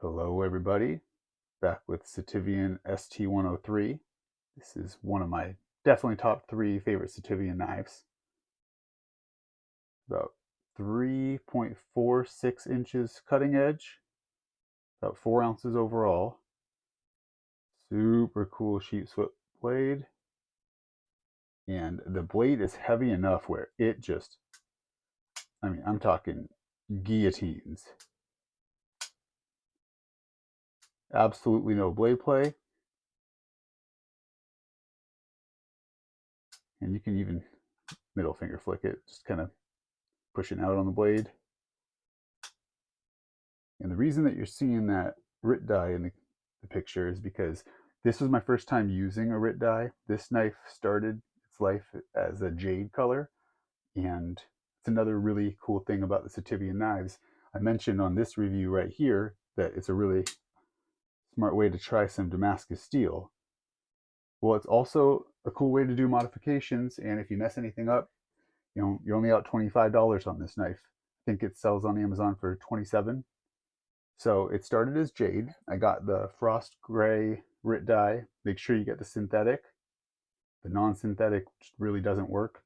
Hello everybody, back with Sitivien ST103. This is one of my definitely top 3 favorite Sitivien knives. About 3.46 inches cutting edge, about 4 ounces overall. Super cool sheepsfoot blade. And the blade is heavy enough where it just, I'm talking guillotines. Absolutely no blade play. And you can even middle finger flick it, just kind of pushing out on the blade. And the reason that you're seeing that RIT die in the picture is because this was my first time using a RIT die. This knife started its life as a jade color, and it's another really cool thing about the Sitivien knives. I mentioned on this review right here that it's a really smart way to try some Damascus steel. Well, it's also a cool way to do modifications, and if you mess anything up, you're only out $25 on this knife. I think it sells on Amazon for $27. So it started as jade. I got the frost gray RIT die. Make sure you get the synthetic. The non-synthetic really doesn't work.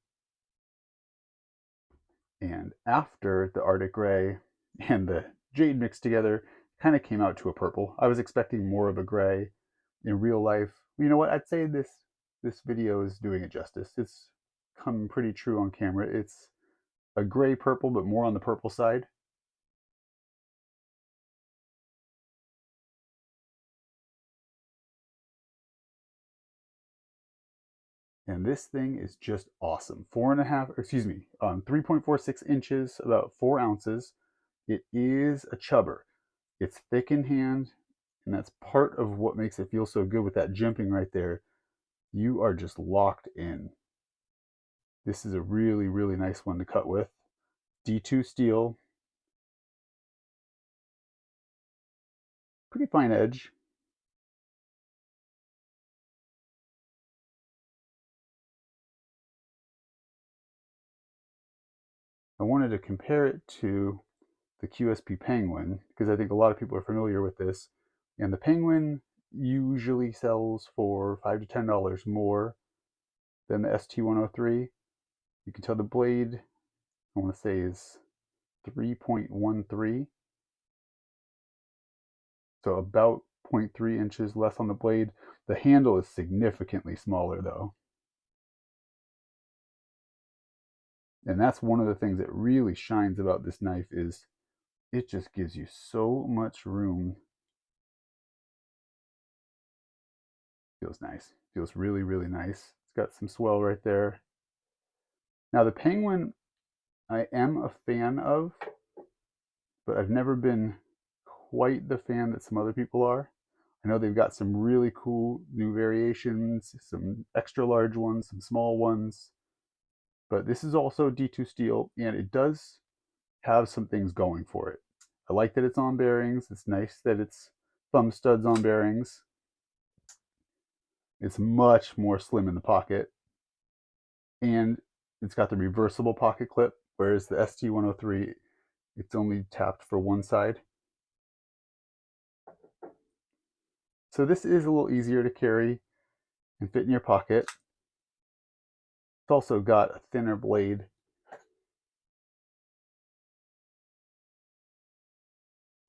And after the Arctic gray and the jade mixed together, kind of came out to a purple. I was expecting more of a gray. In real life, you know what? I'd say this video is doing it justice. It's come pretty true on camera. It's a gray purple, but more on the purple side. And this thing is just awesome. 3.46 inches, about 4 ounces. It is a chubber. It's thick in hand, and that's part of what makes it feel so good with that jimping right there. You are just locked in. This is a really, really nice one to cut with. D2 steel. Pretty fine edge. I wanted to compare it to the QSP Penguin because I think a lot of people are familiar with this. And the Penguin usually sells for $5 to $10 more than the ST103. You can tell the blade, I want to say, is 3.13. So about 0.3 inches less on the blade. The handle is significantly smaller though. And that's one of the things that really shines about this knife is it just gives you so much room. Feels nice. Feels really, really nice. It's got some swell right there. Now the Penguin I am a fan of, but I've never been quite the fan that some other people are. I know they've got some really cool new variations, some extra large ones, some small ones, but this is also D2 steel, and it does have some things going for it. I like that it's on bearings. It's nice that it's thumb studs on bearings. It's much more slim in the pocket, and it's got the reversible pocket clip, whereas the ST103, it's only tapped for one side. So this is a little easier to carry and fit in your pocket. It's also got a thinner blade.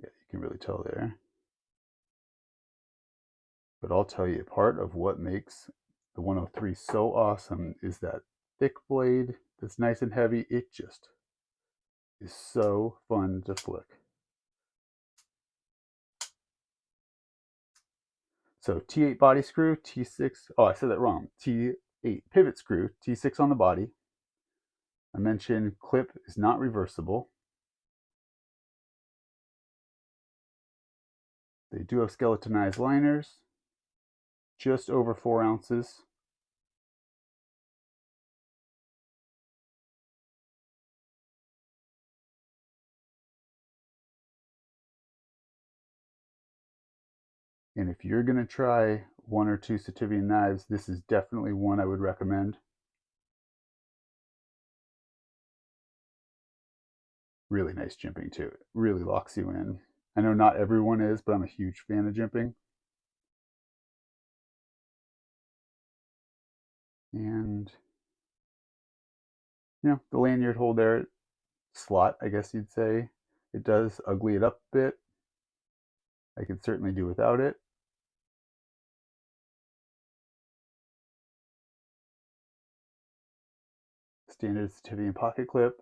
Yeah, you can really tell there. But I'll tell you, part of what makes the 103 so awesome is that thick blade that's nice and heavy. It just is so fun to flick. So T8 body screw, T6, oh, I said that wrong. T8 pivot screw, T6 on the body. I mentioned clip is not reversible. They do have skeletonized liners, just over 4 ounces. And if you're going to try 1 or 2 Sitivien knives, this is definitely one I would recommend. Really nice jimping too. It really locks you in. I know not everyone is, but I'm a huge fan of jimping. And, the lanyard hole there, slot, I guess you'd say, it does ugly it up a bit. I could certainly do without it. Standard Sitivien pocket clip,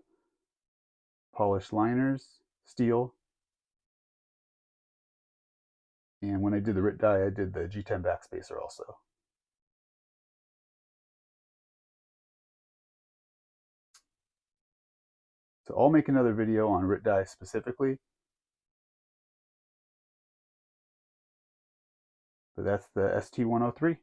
polished liners, steel. And when I did the RIT die, I did the G10 backspacer also. So I'll make another video on RIT die specifically. But that's the ST103.